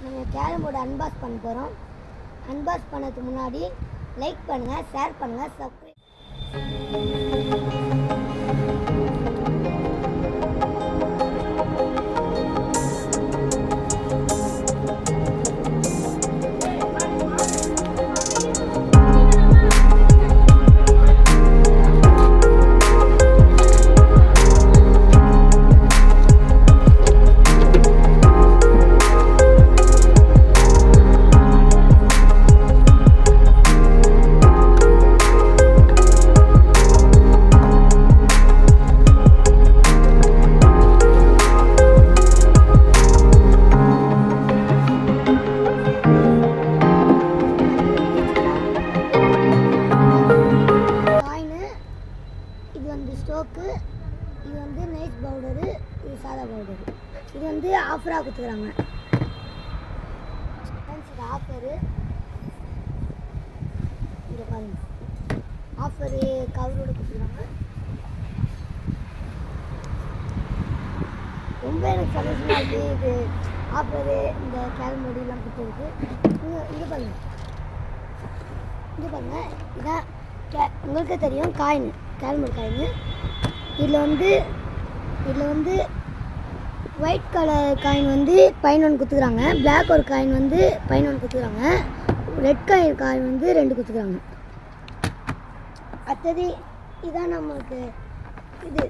நாங்கள் carrom board unbox பண்ண போகிறோம். அன்பாக்ஸ் பண்ணதுக்கு முன்னாடி லைக் பண்ணுங்கள், ஷேர் பண்ணுங்கள், சப்ஸ்கிரைப். இது வந்து ஸ்டோக்கு, இது வந்து நைஸ் பவுடரு, இது சாதா பவுடரு. இது வந்து ஆஃபராக கொடுத்துக்கிறாங்க. இது ஆஃபரு, இங்கே பாருங்க, ஆஃபரு கவரோடு கொடுத்துக்கிறாங்க. ரொம்ப எனக்கு சந்தோஷமாக இருக்குது. இது ஆஃபரு இந்த கேரம் போர்டுலாம் கொடுத்துருக்கு. இங்கே பாருங்க, இங்கே பாருங்க, இதான் உங்களுக்கே தெரியும் காயின், கேரம் போர்டு காயின். இதில் வந்து ஒயிட் கலர் காயின் வந்து 11 கொடுத்துக்கிறாங்க, பிளாக் ஒரு காயின் வந்து 11 கொடுத்துக்கிறாங்க, ரெட் காயின் வந்து 2 கொடுத்துக்கிறாங்க. அடுத்தது இதான் நம்மளுக்கு இது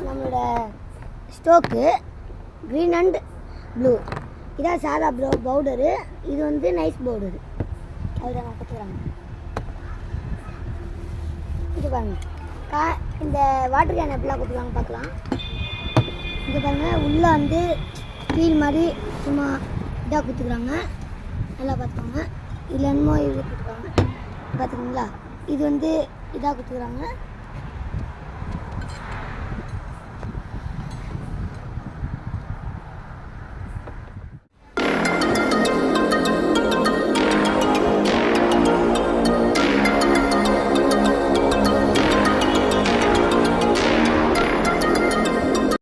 நம்மளோட ஸ்டோக்கு க்ரீன் அண்ட் ப்ளூ. இதான் சாதா பவுடரு, இது வந்து நைஸ் பவுடரு. அதுதான் கொடுத்துக்கிறாங்க. இது பாருங்க, இந்த வாட்டர் கேன் எப்படிலாம் கொடுத்துருவாங்க பார்க்கலாம். இது பாருங்கள், உள்ளே வந்து ஸ்டீல் மாதிரி சும்மா இதாக கொடுத்துக்குறாங்க. நல்லா பார்த்துக்கோங்க. இதில் என்னமோ இது கொடுத்துருக்காங்க பார்த்துக்கிங்களா. இது வந்து இதாக கொடுத்துக்குறாங்க.